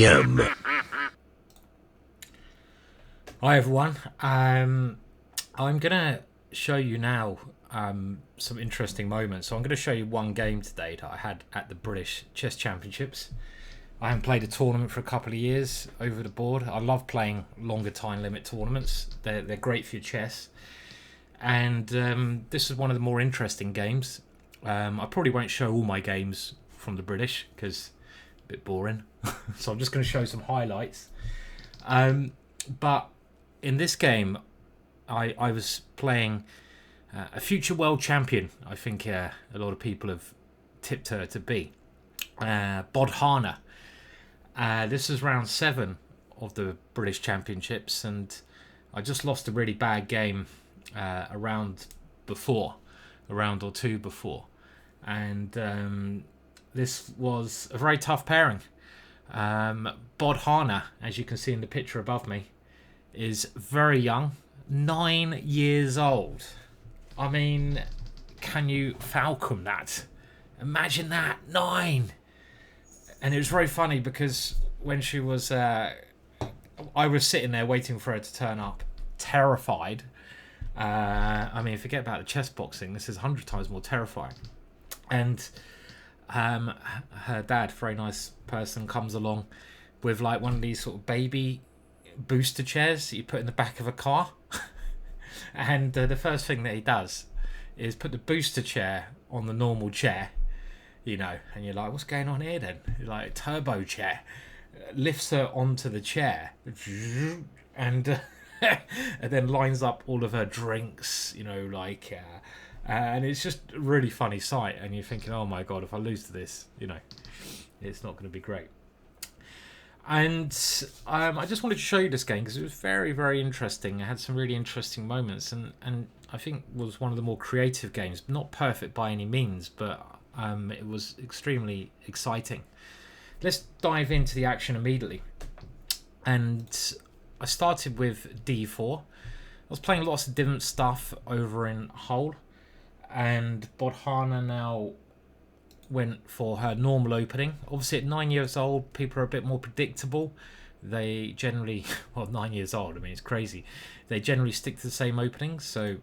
GingerGM. Hi everyone. I'm gonna show you now some interesting moments. So I'm gonna show you one game today that I had at the British Chess Championships. I haven't played a tournament for a couple of years over the board. I love playing longer time limit tournaments. They're great for your chess. And this is one of the more interesting games. I probably won't show all my games from the British because a bit boring. So I'm just going to show some highlights. But in this game, I was playing a future world champion. I think a lot of people have tipped her to be. Bodhana. This was round 7 of the British Championships, and I just lost a really bad game a round or two before. And this was a very tough pairing. Bodhana, as you can see in the picture above me, is very young, 9 years old. I mean, can you falcon that? Imagine that, 9. And it was very funny because when she was, I was sitting there waiting for her to turn up, terrified. I mean, forget about the chess boxing. This is 100 times more terrifying. And her dad, very nice person, comes along with like one of these sort of baby booster chairs that you put in the back of a car. And the first thing that he does is put the booster chair on the normal chair, you know, and you're like, what's going on here then? You're like, turbo chair. Lifts her onto the chair and and then lines up all of her drinks, you know, like and it's just a really funny sight, and you're thinking, oh my god, if I lose to this, you know, it's not going to be great. And I just wanted to show you this game because it was very, very interesting. It had some really interesting moments, and I think was one of the more creative games. Not perfect by any means, but it was extremely exciting. Let's dive into the action immediately. And I started with d4. I was playing lots of different stuff over in Hull, and Bodhana now went for her normal opening. Obviously at 9 years old, people are a bit more predictable. They generally, well, 9 years old, I mean, it's crazy. They generally stick to the same openings, so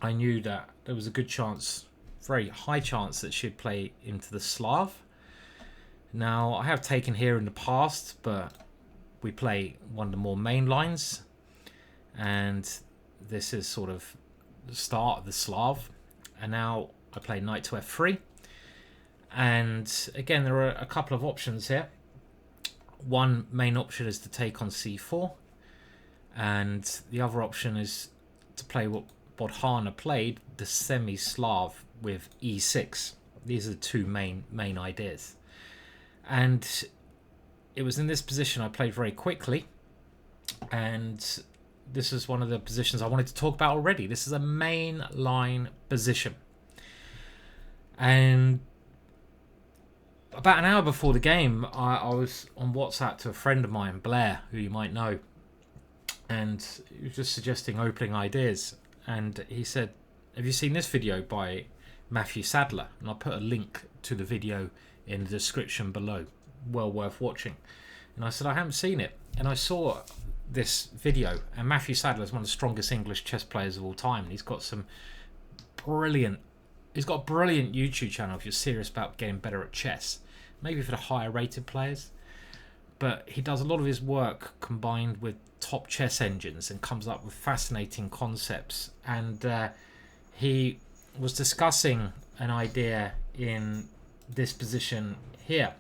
I knew that there was a good chance, very high chance, that she'd play into the Slav. Now, I have taken here in the past, but we play one of the more main lines, and this is sort of the start of the Slav. And now I play knight to f3, and again there are a couple of options here. One main option is to take on c4, and the other option is to play what Bodhana played, the semi-Slav with e6. These are the two main ideas, and it was in this position I played very quickly, and this is one of the positions I wanted to talk about already. This is a main line position. And about an hour before the game, I was on WhatsApp to a friend of mine, Blair, who you might know, and he was just suggesting opening ideas. And he said, have you seen this video by Matthew Sadler? And I put a link to the video in the description below. Well worth watching. And I said, I haven't seen it. And I saw this video, and Matthew Sadler is one of the strongest English chess players of all time. He's got a brilliant YouTube channel if you're serious about getting better at chess, maybe for the higher rated players. But he does a lot of his work combined with top chess engines and comes up with fascinating concepts. And he was discussing an idea in this position here,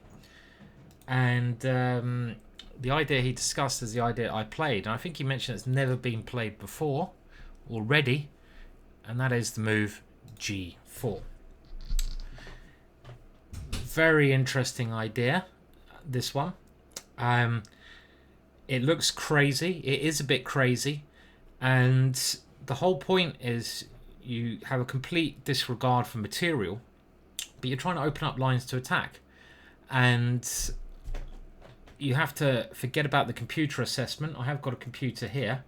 and the idea he discussed is the idea I played, and I think he mentioned it's never been played before already, and that is the move g4. Very interesting idea, this one. It looks crazy. It is a bit crazy, and the whole point is you have a complete disregard for material, but you're trying to open up lines to attack, and you have to forget about the computer assessment. I have got a computer here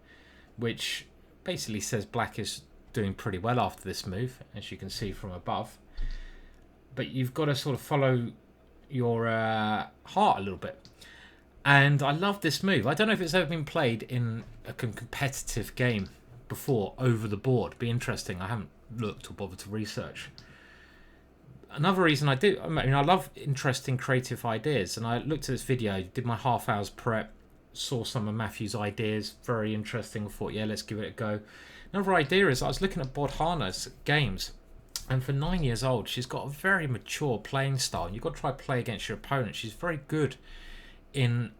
which basically says black is doing pretty well after this move, as you can see from above, but you've got to sort of follow your heart a little bit. And I love this move. I don't know if it's ever been played in a competitive game before over the board. Be interesting. I haven't looked or bothered to research. Another reason I do, I mean, I love interesting creative ideas. And I looked at this video, did my half hour's prep, saw some of Matthew's ideas. Very interesting. I thought, yeah, let's give it a go. Another idea is I was looking at Bodhana's games. And for 9 years old, she's got a very mature playing style. And you've got to try to play against your opponent. She's very good in,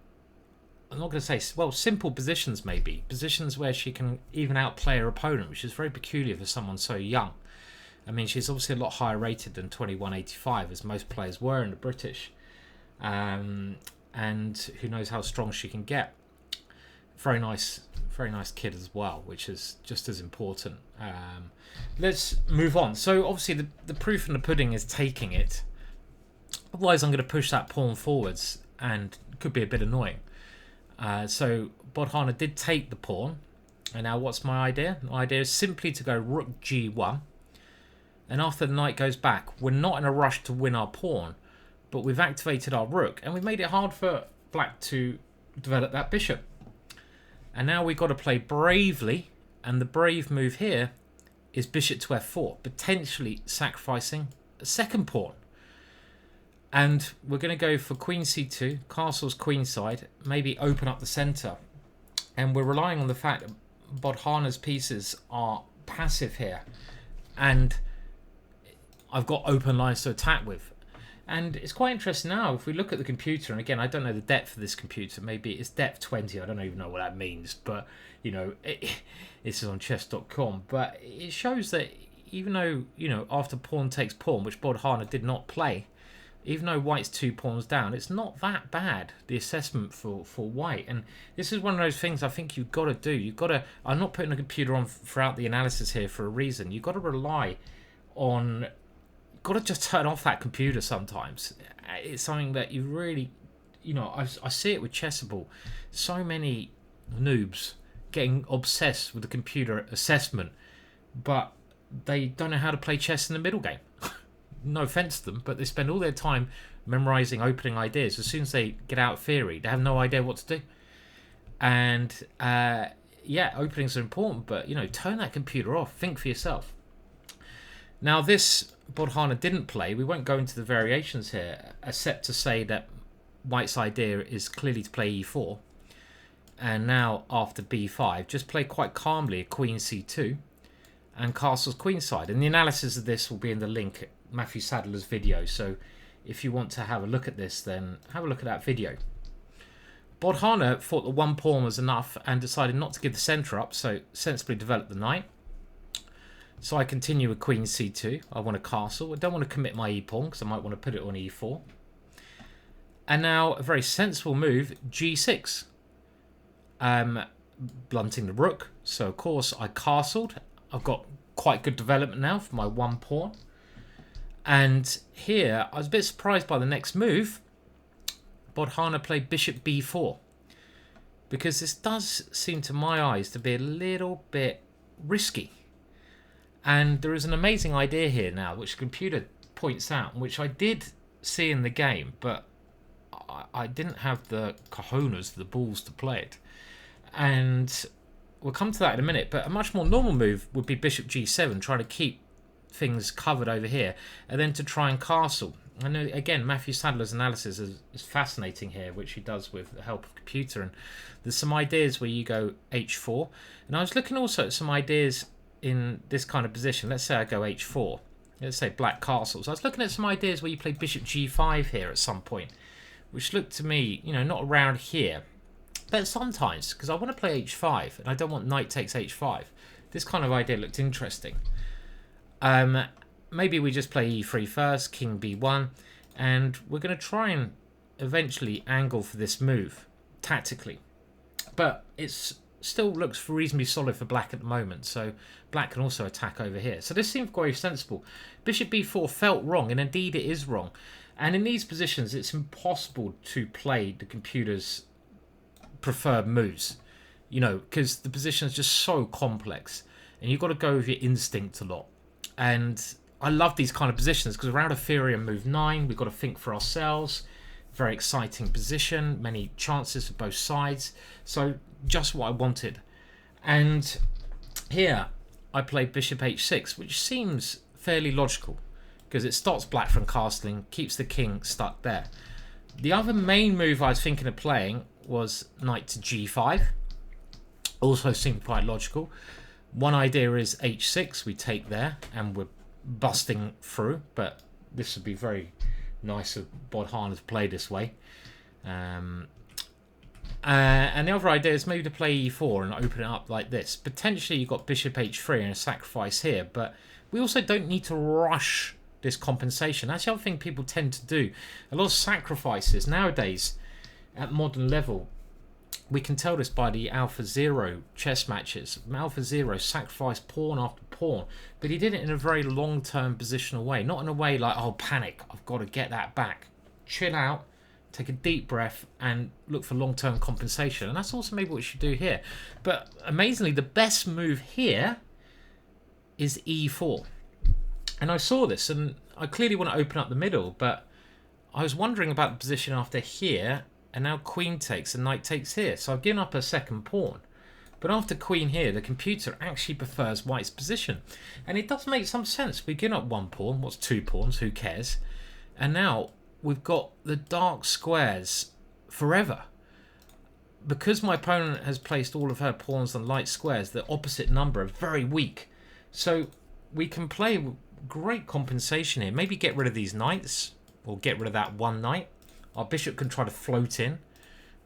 I'm not going to say, well, simple positions maybe. Positions where she can even outplay her opponent, which is very peculiar for someone so young. I mean, she's obviously a lot higher rated than 2185, as most players were in the British. And who knows how strong she can get. Very nice kid as well, which is just as important. Let's move on. So obviously the proof in the pudding is taking it. Otherwise I'm going to push that pawn forwards and it could be a bit annoying. So Bodhana did take the pawn. And now what's my idea? My idea is simply to go rook g1. And after the knight goes back, we're not in a rush to win our pawn, but we've activated our rook and we've made it hard for black to develop that bishop. And now we've got to play bravely, and the brave move here is bishop to f4, potentially sacrificing a second pawn. And we're going to go for queen c2, castle's queenside, maybe open up the centre. And we're relying on the fact that Bodhana's pieces are passive here. And I've got open lines to attack with. And it's quite interesting now, if we look at the computer, and again, I don't know the depth of this computer, maybe it's depth 20, I don't even know what that means, but, you know, this is on chess.com, but it shows that even though, you know, after pawn takes pawn, which Bodhana did not play, even though white's 2 pawns down, it's not that bad, the assessment for white. And this is one of those things I think you've got to do. You've got to, I'm not putting the computer on throughout the analysis here for a reason. You've got to rely on, got to just turn off that computer sometimes. It's something that you really, you know, I see it with Chessable. So many noobs getting obsessed with the computer assessment, but they don't know how to play chess in the middle game. No offense to them, but they spend all their time memorizing opening ideas. As soon as they get out of theory, they have no idea what to do. And yeah, openings are important, but, you know, turn that computer off. Think for yourself. Now, this Bodhana didn't play. We won't go into the variations here, except to say that white's idea is clearly to play e4. And now, after b5, just play quite calmly a queen c2 and castle's queenside. And the analysis of this will be in the link, Matthew Sadler's video. So if you want to have a look at this, then have a look at that video. Bodhana thought that one pawn was enough and decided not to give the centre up, so sensibly developed the knight. So I continue with queen c2. I want a castle. I don't want to commit my e-pawn because I might want to put it on e4. And now a very sensible move, g6. Blunting the rook. So of course I castled. I've got quite good development now for my one pawn. And here I was a bit surprised by the next move. Bodhana played bishop b4. Because this does seem to my eyes to be a little bit risky. And there is an amazing idea here now, which the computer points out, which I did see in the game, but I didn't have the cojones, the balls to play it. And we'll come to that in a minute, but a much more normal move would be bishop g7, trying to keep things covered over here, and then to try and castle. I know, again, Matthew Sadler's analysis is fascinating here, which he does with the help of computer. And there's some ideas where you go h4. And I was looking also at some ideas in this kind of position. Let's say I go h4. Let's say black castles. I was looking at some ideas where you play bishop g5 here at some point, which looked to me, you know, not around here, but sometimes, because I want to play h5 and I don't want knight takes h5. This kind of idea looked interesting. Maybe we just play e3 first, king b1, and we're going to try and eventually angle for this move tactically. But it's still looks reasonably solid for black at the moment, so black can also attack over here. So this seems very sensible. Bishop b4 felt wrong, and indeed it is wrong. And in these positions, it's impossible to play the computer's preferred moves, you know, because the position is just so complex, and you've got to go with your instinct a lot. And I love these kind of positions because around Ethereum move 9, we've got to think for ourselves, Very exciting position, many chances for both sides. So just what I wanted. And here I played bishop h6, which seems fairly logical because it stops black from castling, keeps the king stuck there. The other main move I was thinking of playing was knight to g5. Also seemed quite logical. One idea is h6, we take there and we're busting through, but this would be very nice of Bodhana to play this way. And the other idea is maybe to play e4 and open it up like this. Potentially you've got bishop h3 and a sacrifice here, but we also don't need to rush this compensation. That's the other thing people tend to do. A lot of sacrifices nowadays at modern level. We can tell this by the Alpha Zero chess matches. Alpha Zero sacrificed pawn after pawn, but he did it in a very long-term positional way. Not in a way like, oh, panic, I've got to get that back. Chill out, take a deep breath, and look for long-term compensation. And that's also maybe what you should do here. But amazingly, the best move here is e4. And I saw this, and I clearly want to open up the middle, but I was wondering about the position after here. And now queen takes and knight takes here. So I've given up a second pawn. But after queen here, the computer actually prefers white's position. And it does make some sense. We've given up one pawn. What's two pawns? Who cares? And now we've got the dark squares forever. Because my opponent has placed all of her pawns on light squares, the opposite number are very weak. So we can play great compensation here. Maybe get rid of these knights. Or get rid of that one knight. Our bishop can try to float in.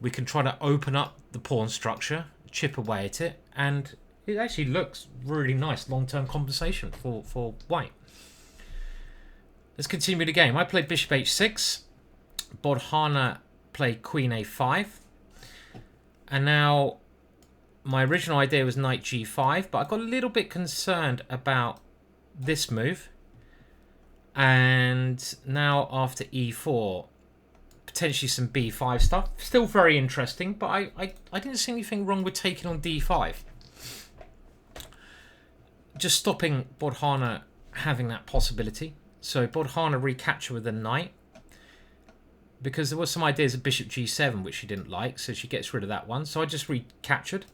We can try to open up the pawn structure, chip away at it, and it actually looks really nice long-term compensation for white. Let's continue the game. I played bishop h6. Bodhana played queen a5. And now my original idea was knight g5, but I got a little bit concerned about this move. And now after e4, potentially some b5 stuff. Still very interesting, but I didn't see anything wrong with taking on d5. Just stopping Bodhana having that possibility. So Bodhana recapture with a knight. Because there were some ideas of bishop g7 which she didn't like, so she gets rid of that one. So I just recaptured.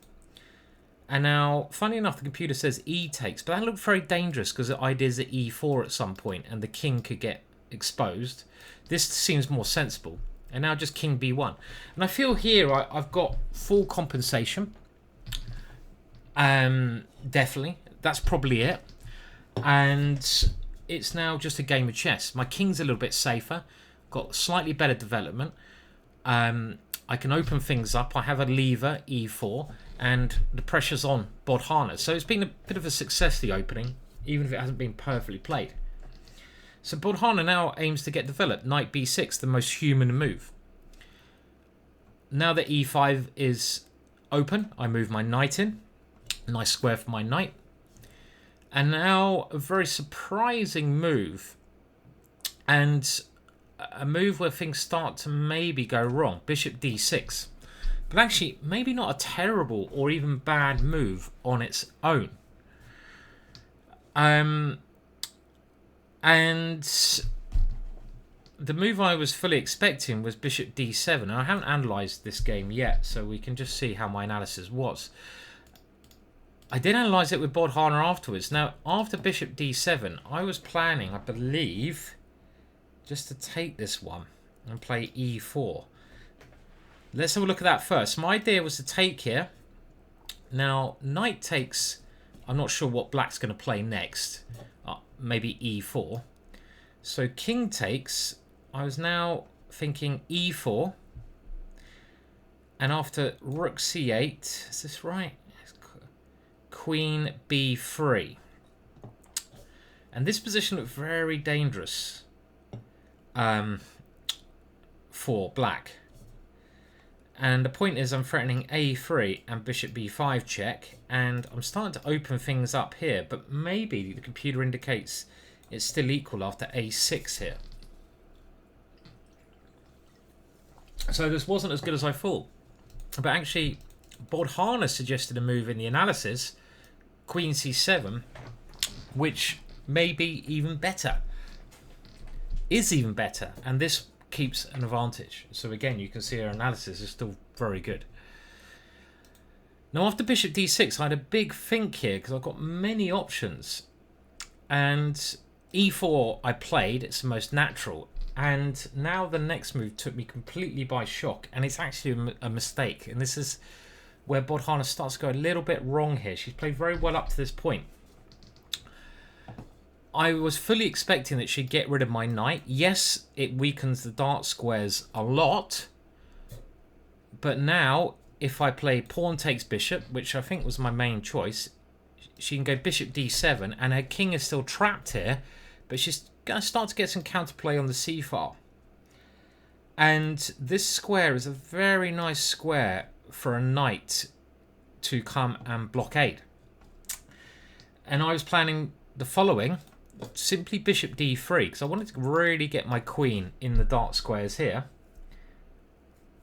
And now, funny enough, the computer says e takes, but that looked very dangerous because the idea is at e4 at some point and the king could get exposed. This seems more sensible. And now just king b1. And I feel here I've got full compensation. Definitely. That's probably it. And it's now just a game of chess. My king's a little bit safer. Got slightly better development. I can open things up. I have a lever, e4. And the pressure's on Bodhana. So it's been a bit of a success, the opening. Even if it hasn't been perfectly played. So Bodhana now aims to get developed. Knight b6, the most human move. Now that e5 is open, I move my knight in. Nice square for my knight. And now a very surprising move. And a move where things start to maybe go wrong. Bishop d6. But actually, maybe not a terrible or even bad move on its own. And the move I was fully expecting was bishop d7. And I haven't analysed this game yet, so we can just see how my analysis was. I did analyse it with Bodhana afterwards. Now, after bishop d7, I was planning, I believe, just to take this one and play e4. Let's have a look at that first. My idea was to take here. Now, knight takes... I'm not sure what black's going to play next. Maybe e4. So king takes. I was now thinking e4. And after rook c8, is this right? Queen b3. And this position looked very dangerous for black. And the point is I'm threatening a3 and bishop b5 check. And I'm starting to open things up here. But maybe the computer indicates it's still equal after a6 here. So this wasn't as good as I thought. But actually, Bodhana suggested a move in the analysis. Queen c7. Which may be even better. Is even better. And this keeps an advantage. So again, you can see her analysis is still very good. Now after bishop d6, I had a big think here because I've got many options. And e4 I played, it's the most natural. And now the next move took me completely by shock. And it's actually a mistake. And this is where Bodhana starts to go a little bit wrong here. She's played very well up to this point. I was fully expecting that she'd get rid of my knight. Yes, it weakens the dark squares a lot. But now, if I play pawn takes bishop, which I think was my main choice, she can go bishop d7, and her king is still trapped here, but she's going to start to get some counterplay on the c file. And this square is a very nice square for a knight to come and blockade. And I was planning the following: simply bishop d3, because I wanted to really get my queen in the dark squares here.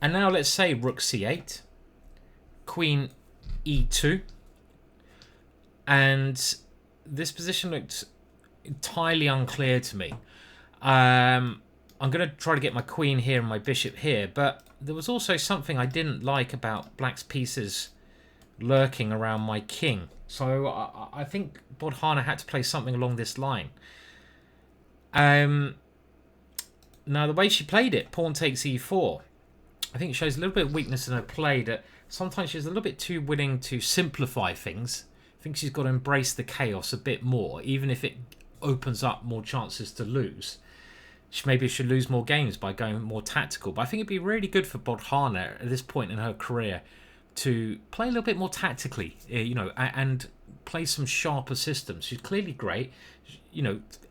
And now let's say rook c8, queen e2, and this position looked entirely unclear to me. I'm going to try to get my queen here and my bishop here, but there was also something I didn't like about black's pieces lurking around my king. So I think Bodhana had to play something along this line. Now the way she played it, pawn takes e4, I think it shows a little bit of weakness in her play, that sometimes she's a little bit too willing to simplify things. I think she's got to embrace the chaos a bit more, even if it opens up more chances to lose. Maybe she should lose more games by going more tactical. But I think it'd be really good for Bodhana at this point in her career to play a little bit more tactically, and play some sharper systems. She's clearly great.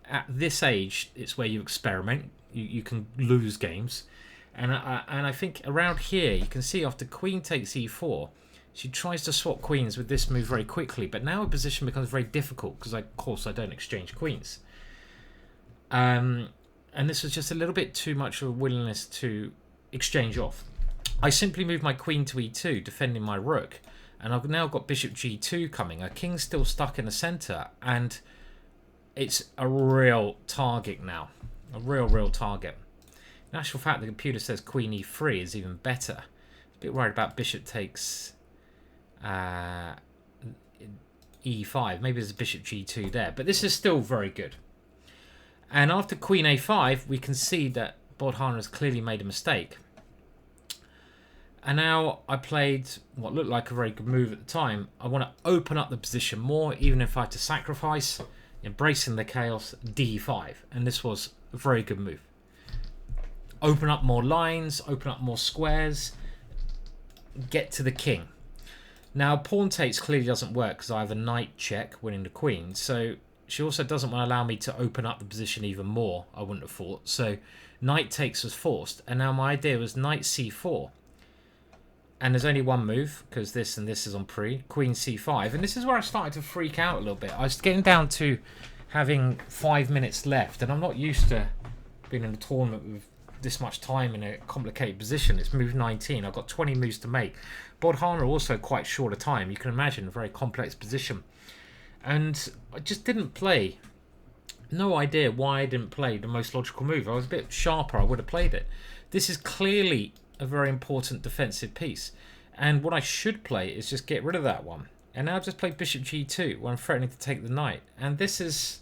At this age, it's where you experiment. You can lose games. And I think around here, you can see after queen takes e4, she tries to swap queens with this move very quickly. But now her position becomes very difficult because, of course, I don't exchange queens. And this was just a little bit too much of a willingness to exchange off. I simply moved my queen to e2, defending my rook. And I've now got bishop g2 coming. Her king's still stuck in the centre. And it's a real target now. A real target. In actual fact, the computer says queen e3 is even better. A bit worried about bishop takes e5. Maybe there's a bishop g2 there. But this is still very good. And after queen a5, we can see that Bodhana has clearly made a mistake. And now I played what looked like a very good move at the time. I want to open up the position more, even if I have to sacrifice, embracing the chaos, d5. And this was a very good move. Open up more lines, open up more squares, get to the king. Now, pawn takes clearly doesn't work because I have a knight check winning the queen. So she also doesn't want to allow me to open up the position even more, I wouldn't have thought. So knight takes was forced. And now my idea was knight c4. And there's only one move because this and this is on pre. Queen c5. And this is where I started to freak out a little bit. I was getting down to having 5 minutes left. And I'm not used to being in a tournament with this much time in a complicated position. It's move 19. I've got 20 moves to make. Bodhana also quite short a time. You can imagine a very complex position. And I just didn't play. No idea why I didn't play the most logical move. I was a bit sharper. I would have played it. This is clearly a very important defensive piece. And what I should play is just get rid of that one. And now I've just played bishop g2 where I'm threatening to take the knight. And this is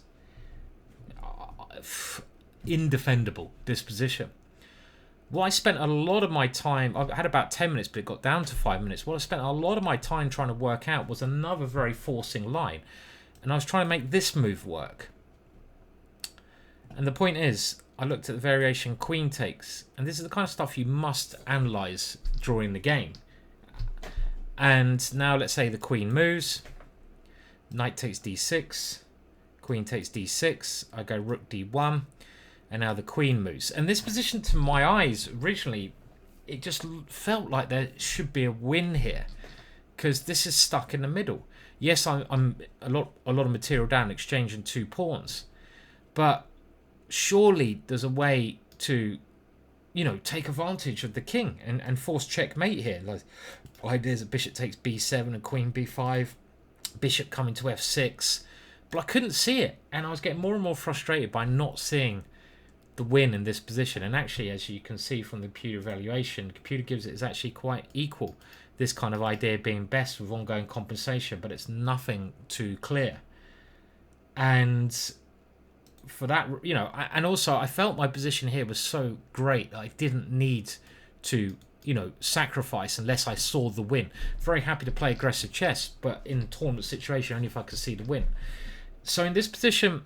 indefendable, this position. Well, I spent a lot of my time, I had about 10 minutes, but it got down to 5 minutes. What I spent a lot of my time trying to work out was another very forcing line. And I was trying to make this move work. And the point is, I looked at the variation queen takes. And this is the kind of stuff you must analyse during the game. And now let's say the queen moves. Knight takes d6. Queen takes d6. I go rook d1. And now the queen moves. And this position, to my eyes, originally, it just felt like there should be a win here. Because this is stuck in the middle. Yes, I'm a lot of material down, exchanging 2 pawns. But surely there's a way to, take advantage of the king and force checkmate here. Like, ideas of bishop takes b7 and queen b5. Bishop coming to f6. But I couldn't see it. And I was getting more and more frustrated by not seeing the win in this position. And actually, as you can see from the computer evaluation, the computer gives it is actually quite equal. This kind of idea being best with ongoing compensation, but it's nothing too clear. And for that, you know, and also I felt my position here was so great that I didn't need to, you know, sacrifice unless I saw the win. Very happy to play aggressive chess, but in tournament situation only if I could see the win. So in this position,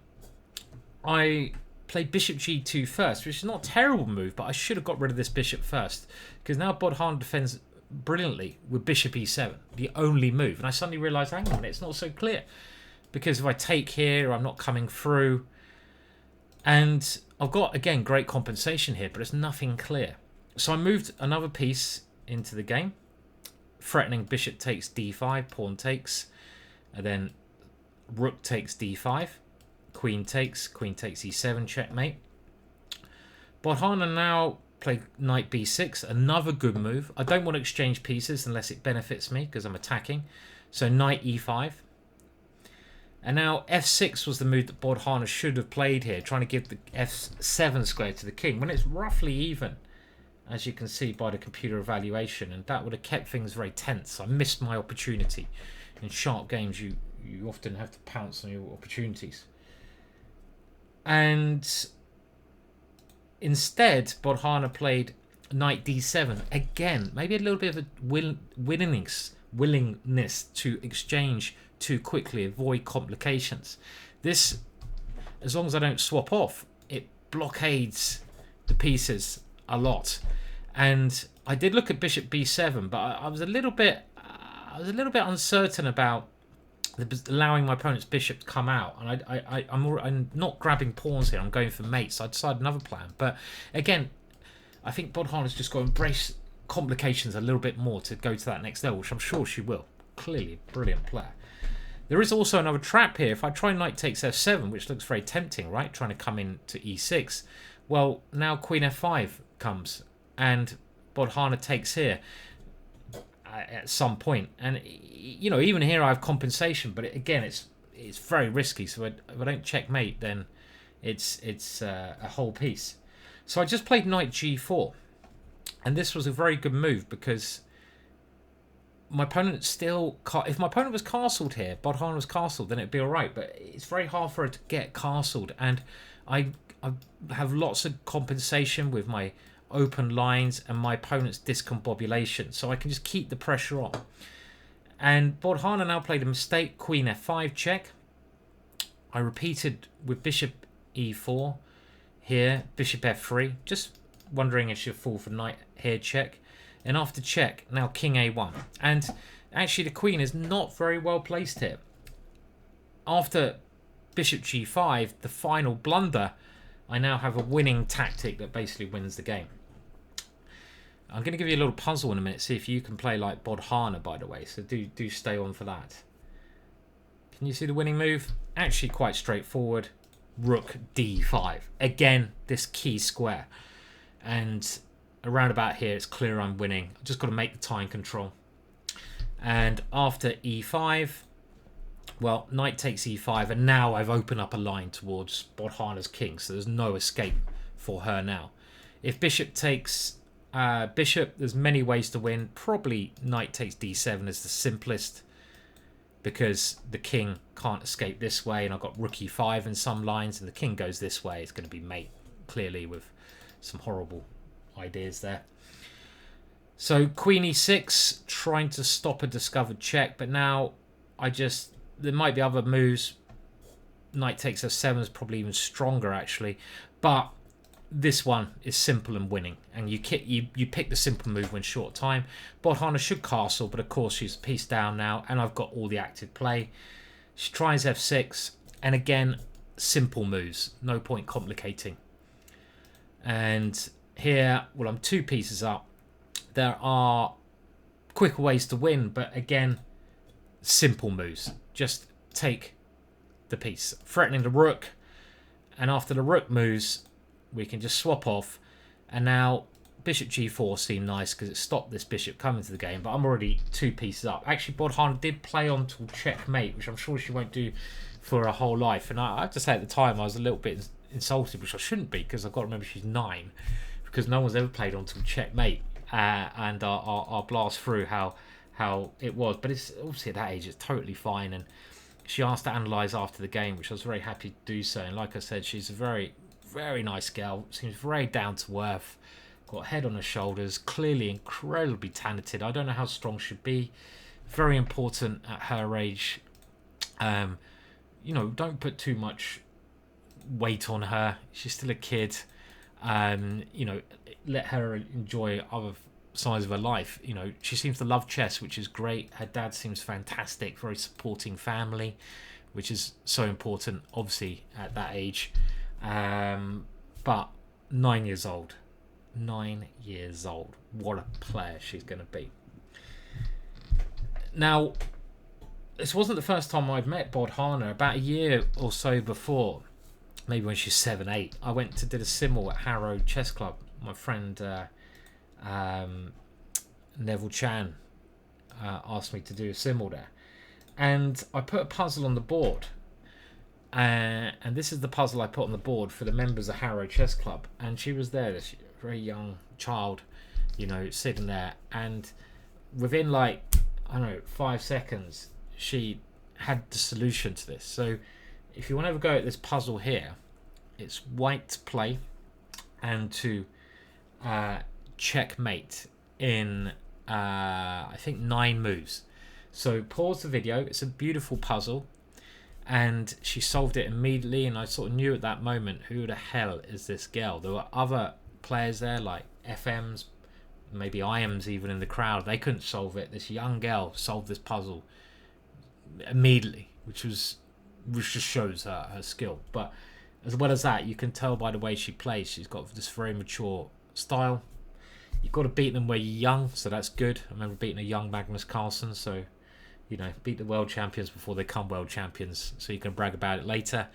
I played bishop g2 first, which is not a terrible move, but I should have got rid of this bishop first, because now Bodhana defends brilliantly with bishop e7, the only move. And I suddenly realised, hang on a minute, it's not so clear, because if I take here, I'm not coming through. And I've got, again, great compensation here, but it's nothing clear. So I moved another piece into the game, threatening bishop takes d5, pawn takes, and then rook takes d5, queen takes e7, checkmate. Bodhana now play knight b6, another good move. I don't want to exchange pieces unless it benefits me because I'm attacking. So knight e5. And now f6 was the move that Bodhana should have played here, trying to give the f7 square to the king, when it's roughly even, as you can see by the computer evaluation, and that would have kept things very tense. I missed my opportunity. In sharp games, you often have to pounce on your opportunities. And instead, Bodhana played knight d7. Again, maybe a little bit of a willingness to exchange too quickly, avoid complications. This, as long as I don't swap off, it blockades the pieces a lot. And I did look at bishop b7, but I was a little bit uncertain about allowing my opponent's bishop to come out, and I'm not grabbing pawns here. I'm going for mates. So I decided another plan. But again, I think Bodhana's just got to embrace complications a little bit more to go to that next level, which I'm sure she will. Clearly, a brilliant player. There is also another trap here. If I try knight takes f7, which looks very tempting, right? Trying to come in to e6. Well, now queen f5 comes, and Bodhana takes here at some point. And, you know, even here I have compensation, but again, it's very risky. So if I don't checkmate, then it's a whole piece. So I just played knight g4. And this was a very good move because my opponent still... If my opponent was castled here, Bodhana was castled, then it'd be all right. But it's very hard for her to get castled. And I have lots of compensation with my open lines and my opponent's discombobulation. So I can just keep the pressure on. And Bodhana now played a mistake. Queen f5 check. I repeated with bishop e4 here. Bishop f3. Just wondering if she'll fall for knight here check. And after check, now king a1. And actually the queen is not very well placed here. After bishop g5, the final blunder, I now have a winning tactic that basically wins the game. I'm going to give you a little puzzle in a minute, see if you can play like Bodhana, by the way. So do stay on for that. Can you see the winning move? Actually quite straightforward. Rook d5. Again, this key square. And around about here, it's clear I'm winning. I've just got to make the time control. And after e5, well, knight takes e5, and now I've opened up a line towards Bodhana's king, so there's no escape for her now. If bishop takes bishop, there's many ways to win. Probably knight takes d7 is the simplest, because the king can't escape this way, and I've got rook e5 in some lines, and the king goes this way. It's going to be mate, clearly, with some horrible ideas there. So queen e6, trying to stop a discovered check, but now there might be other moves. Knight takes f7 is probably even stronger, actually, but this one is simple and winning, and you pick the simple move when short time. Bodhana should castle, but of course she's a piece down now, and I've got all the active play. She tries f6, and again, simple moves, no point complicating. And here, well, I'm 2 pieces up. There are quicker ways to win, but again, simple moves. Just take the piece, threatening the rook, and after the rook moves, we can just swap off. And now bishop g4 seemed nice because it stopped this bishop coming to the game, but I'm already 2 pieces up. Actually, Bodhana did play on to checkmate, which I'm sure she won't do for her whole life. And I have to say, at the time, I was a little bit insulted, which I shouldn't be, because I've got to remember she's 9, because no one's ever played on until checkmate, and I'll blast through how it was. But it's obviously at that age, it's totally fine. And she asked to analyse after the game, which I was very happy to do so. And like I said, she's a very, very nice girl. Seems very down to earth. Got a head on her shoulders. Clearly incredibly talented. I don't know how strong she'd be. Very important at her age. You know, don't put too much weight on her. She's still a kid. You know, let her enjoy other sides of her life. You know, she seems to love chess, which is great. Her dad seems fantastic, very supporting family, which is so important, obviously, at that age. But 9 years old. 9 years old. What a player she's going to be. Now, this wasn't the first time I'd met Bodhana. About a year or so before, maybe when she's 7, 8, I went to did a simul at Harrow Chess Club. My friend Neville Chan asked me to do a simul there, and I put a puzzle on the board, and this is the puzzle I put on the board for the members of Harrow Chess Club. And she was there, this very young child, you know, sitting there, and within like, I don't know, 5 seconds she had the solution to this. So if you want to have a go at this puzzle here, it's white to play and to checkmate in I think 9 moves. So pause the video. It's a beautiful puzzle, and she solved it immediately, and I sort of knew at that moment, who the hell is this girl? There were other players there, like FMs, maybe IMs even in the crowd. They couldn't solve it. This young girl solved this puzzle immediately, which just shows her skill. But as well as that, you can tell by the way she plays, she's got this very mature style. You've got to beat them where you're young, so that's good. I remember beating a young Magnus Carlsen, so, you know, beat the world champions before they become world champions, so you can brag about it later.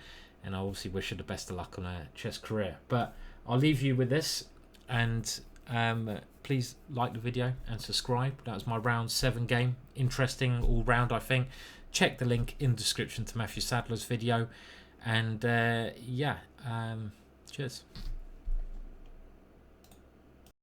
And I obviously wish her the best of luck on her chess career. But I'll leave you with this, and please like the video and subscribe. That was my round 7 game. Interesting all round, I think. Check the link in the description to Matthew Sadler's video. And yeah, cheers.